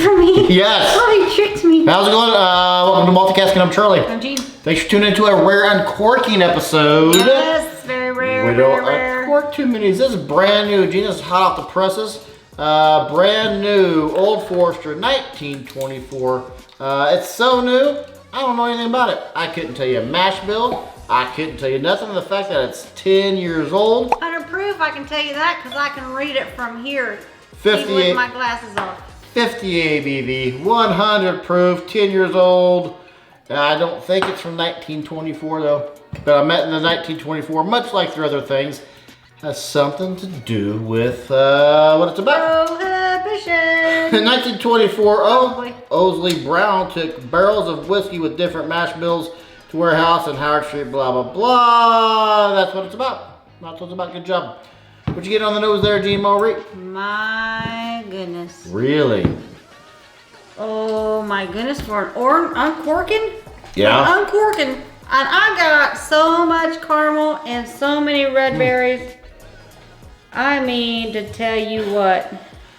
for me? Yes. Oh, he tricked me. How's it going? Welcome to Multicasking. I'm Charlie. I'm Jean. Thanks for tuning into a rare uncorking episode. Yes, very rare, We very don't rare. uncork too many. This is brand new. Jean, this is hot off the presses. Brand new Old Forester 1924. It's so new, I don't know anything about it. I couldn't tell you a mash bill. I couldn't tell you nothing of the fact that it's 10 years old. Under proof, I can tell you that because I can read it from here. 58. Even with my glasses off. 50 ABV, 100 proof, 10 years old. I don't think it's from 1924 though, but I met in the 1924, much like their other things, has something to do with what it's about. Prohibition. In 1924, Probably. Owsley Brown took barrels of whiskey with different mash bills to warehouse in Howard Street, blah, blah, blah. That's what it's about. That's what it's about. Good job. What you get on the nose there, Jean Marie? My goodness. Really? Oh my goodness, for an uncorking? Yeah. Uncorking. And I got so much caramel and so many red berries. I mean, to tell you what.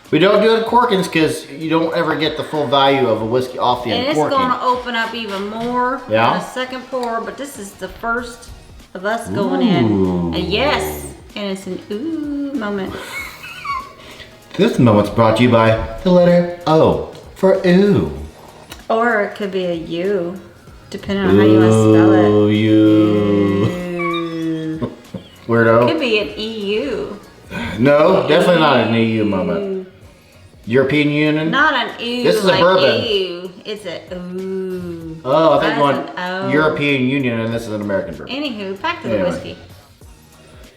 We don't do uncorkings because you don't ever get the full value of a whiskey off the And uncorking. it's going to open up even more Yeah? on a second pour, but this is the first of us going in. And yes, and it's an ooh moment. This moment's brought to you by the letter O for ooh. Or it could be a U, depending on how you want to spell it. Ooh, you. Ooh. Weirdo. Could be an EU. No, definitely not an EU moment. European Union? Not an ooh. This is a like bourbon. Ew. It's a ooh. Oh, I think That's one an O. European Union and this is an American bourbon. Anywho, back to the Anyway. whiskey.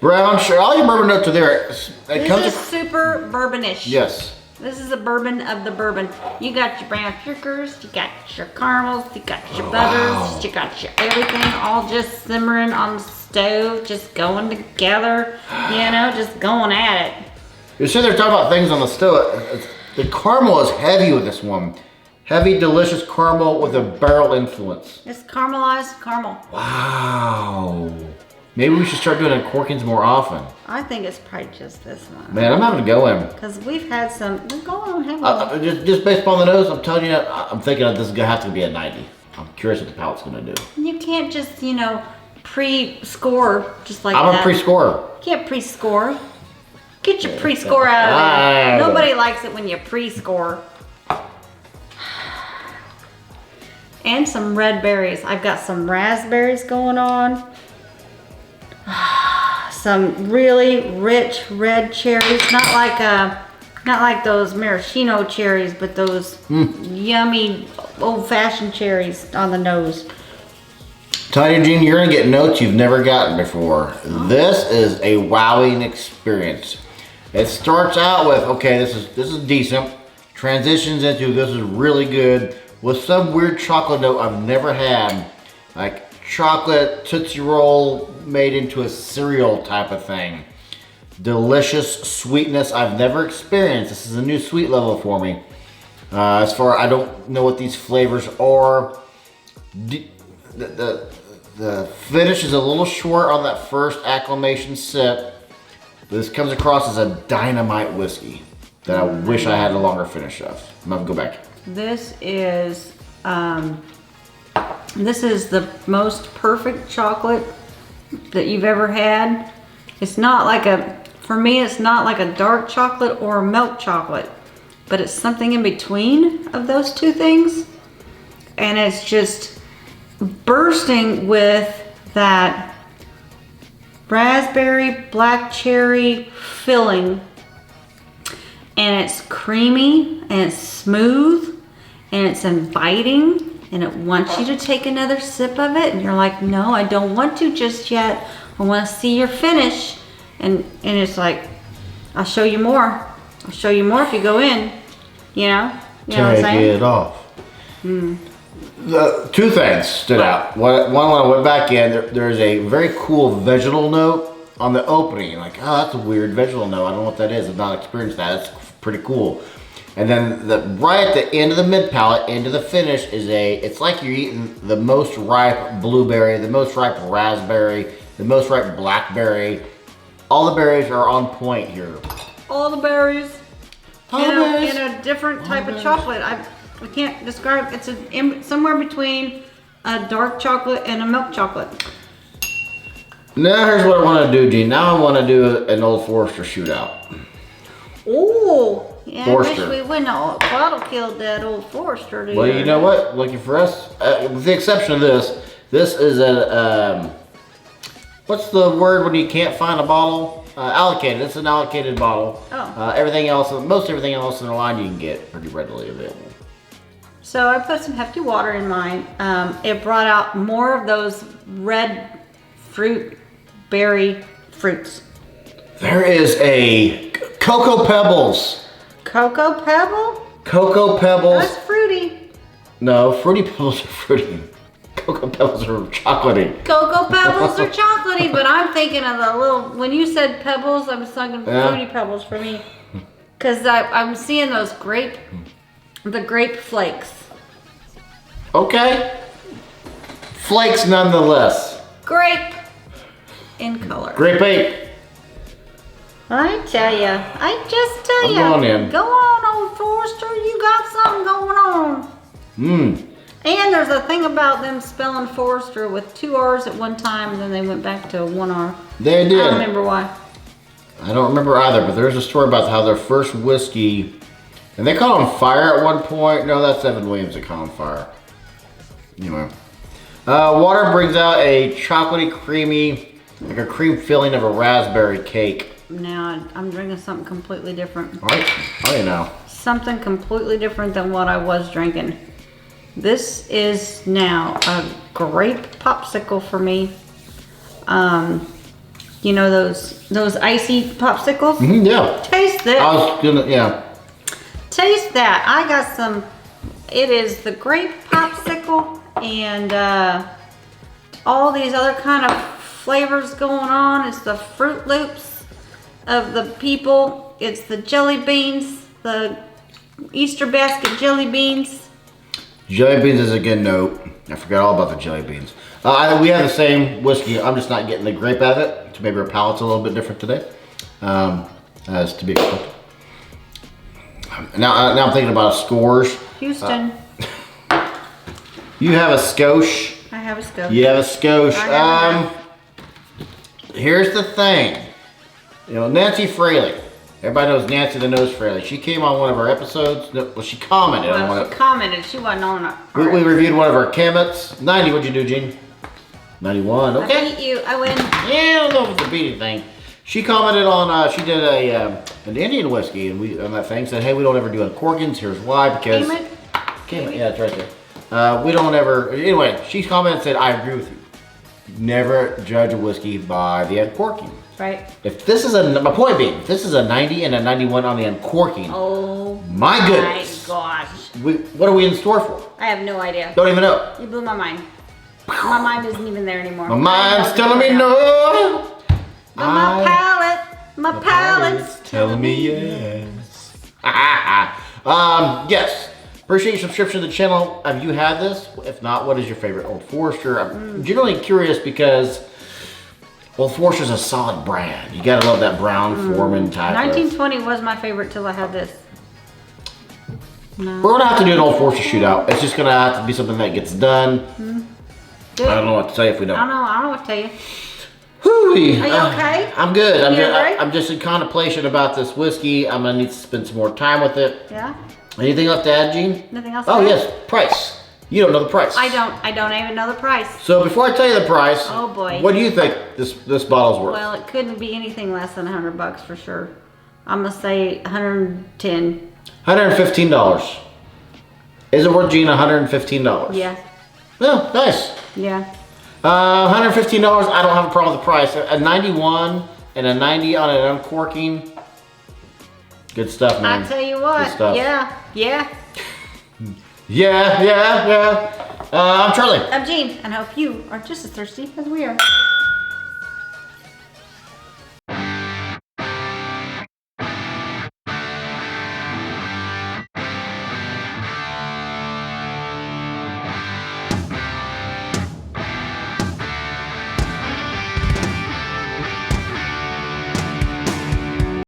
Brown sugar. All your bourbon notes are there. It This comes. is super bourbonish. Yes. This is a bourbon of the bourbon. You got your brown sugars, you got your caramels, you got your butters, you got your everything all just simmering on the stove, just going together, you know, just going at it. You're sitting there talking about things on the stove. The caramel is heavy with this one. Heavy, delicious caramel with a barrel influence. It's caramelized caramel. Wow. Maybe we should start doing uncorkings more often. I think it's probably just this one. Man, I'm having to go in. Because we've had some, we're going heavy. Just based upon the nose, I'm telling you, I'm thinking this is going to have to be a 90. I'm curious what the palate's going to do. You can't just, you know, pre-score just like I'm that. a pre-scorer. You can't pre-score. Get your pre-score out of there. Nobody likes it when you pre-score. And some red berries. I've got some raspberries going on. Some really rich red cherries. Not like those maraschino cherries, but those yummy old-fashioned cherries on the nose. Tanya Jean, you're gonna get notes you've never gotten before. This is a wowing experience. It starts out with, okay, this is decent. Transitions into this is really good with some weird chocolate note I've never had. Like chocolate Tootsie Roll made into a cereal type of thing. Delicious sweetness I've never experienced. This is a new sweet level for me. As far I don't know what these flavors are. The finish is a little short on that first acclimation sip. This comes across as a dynamite whiskey that I wish I had a longer finish of. I'm gonna go back. This is the most perfect chocolate that you've ever had. It's not like for me, it's not like a dark chocolate or a milk chocolate, but it's something in between of those two things. And it's just bursting with that raspberry, black cherry filling. And it's creamy and it's smooth and it's inviting and it wants you to take another sip of it. And you're like, no, I don't want to just yet. I want to see your finish. And it's like, I'll show you more. I'll show you more if you go in. You know what I'm saying? Take it off. Two things stood out. One, when I went back in, there's a very cool vegetal note on the opening. Like, oh, that's a weird vegetal note. I don't know what that is. I've not experienced that. It's pretty cool. And then right at the end of the mid palate, into the finish is it's like you're eating the most ripe blueberry, the most ripe raspberry, the most ripe blackberry. All the berries are on point here. All the berries. in a different type of chocolate. I can't describe. It's somewhere between a dark chocolate and a milk chocolate. Now here's what I want to do, Gene. Now I want to do an Old Forester shootout. Oh, yeah. Forester. I wish we wouldn't have bottle killed that Old Forester. Well, you know what? Looking for us, with the exception of this is a what's the word when you can't find a bottle? Allocated. It's an allocated bottle. Oh. Everything else, most everything else in the line, you can get pretty readily available. So I put some hefty water in mine. It brought out more of those red fruit, berry fruits. There is a Cocoa Pebbles. Cocoa Pebble? Cocoa Pebbles. That's fruity. No, Fruity Pebbles are fruity. Cocoa Pebbles are chocolatey. Cocoa Pebbles are chocolatey, but I'm thinking of the little, when you said pebbles, I was thinking Fruity Pebbles for me. Because I'm seeing those the grape flakes. Okay. Flakes nonetheless. Grape in color. Grape 8. I just tell you. I'm going in. Go on, Old Forester, you got something going on. And there's a thing about them spelling Forester with 2 R's at one time, and then they went back to 1 R. They did. I don't remember why. I don't remember either, but there's a story about how their first whiskey, and they caught on fire at one point. No, that's Evan Williams that caught on fire. Anyway. Water brings out a chocolatey, creamy, like a cream filling of a raspberry cake. Now I'm drinking something completely different. Oh, you know. Something completely different than what I was drinking. This is now a grape popsicle for me. You know those icy popsicles? Yeah. Taste that. I was gonna, yeah. Taste that. I got some. It is the grape popsicle and all these other kind of flavors going on. It's the Fruit Loops of the people. It's the jelly beans, the Easter basket jelly beans. Jelly beans is a good note. I forgot all about the jelly beans. We have the same whiskey. I'm just not getting the grape out of it. So maybe our palate's a little bit different today, as to be expected. Now I'm thinking about a Scores. Houston. You have a Skosh. I have a Skosh. You have a Skosh. I have Here's the thing. You know, Nancy Fraley. Everybody knows Nancy the Nose Fraley. She came on one of our episodes. Well, she commented on one Well, she commented. She wasn't on it. We reviewed one of our Kamets. 90, what'd you do, Gene? 91, okay. I beat you. I win. Yeah, I don't know if it's a beating thing. She commented on, she did an Indian whiskey, and we on that thing said, hey, we don't ever do uncorkings. Here's why, because... Kamet, yeah, it's right there. We don't ever, anyway, she commented and said, I agree with you. Never judge a whiskey by the uncorking. Right. If this is my point being, if this is a 90 and a 91 on the uncorking, oh my goodness. My gosh. What are we in store for? I have no idea. Don't even know. You blew my mind. My mind isn't even there anymore. My mind's telling me no. But my palate's telling me yes. Yes. Appreciate your subscription to the channel. Have you had this? If not, what is your favorite Old Forester? I'm generally curious because Old Forester's a solid brand. You gotta love that Brown-Forman type. 1920 was my favorite till I had this. No. We're gonna have to do an Old Forester shootout. It's just gonna have to be something that gets done. I don't know what to say if we don't. I don't know what to tell you. Whoo-wee. Are you okay? I'm good. Okay? I'm just in contemplation about this whiskey. I'm gonna need to spend some more time with it. Yeah? Anything left to add, Gene? Nothing else? Oh yes, price. You don't know the price. I don't even know the price. So before I tell you the price, oh boy, what do you think this bottle's worth? Well, it couldn't be anything less than $100 for sure. I'm gonna say 110. $115. Is it worth, Gene, $115? Yeah. Oh, nice. Yeah. $115. I don't have a problem with the price. A 91 and a 90 on an uncorking. Good stuff, man. I tell you what. Good stuff. Yeah. Yeah. I'm Charlie. I'm Jean, and I hope you are just as thirsty as we are.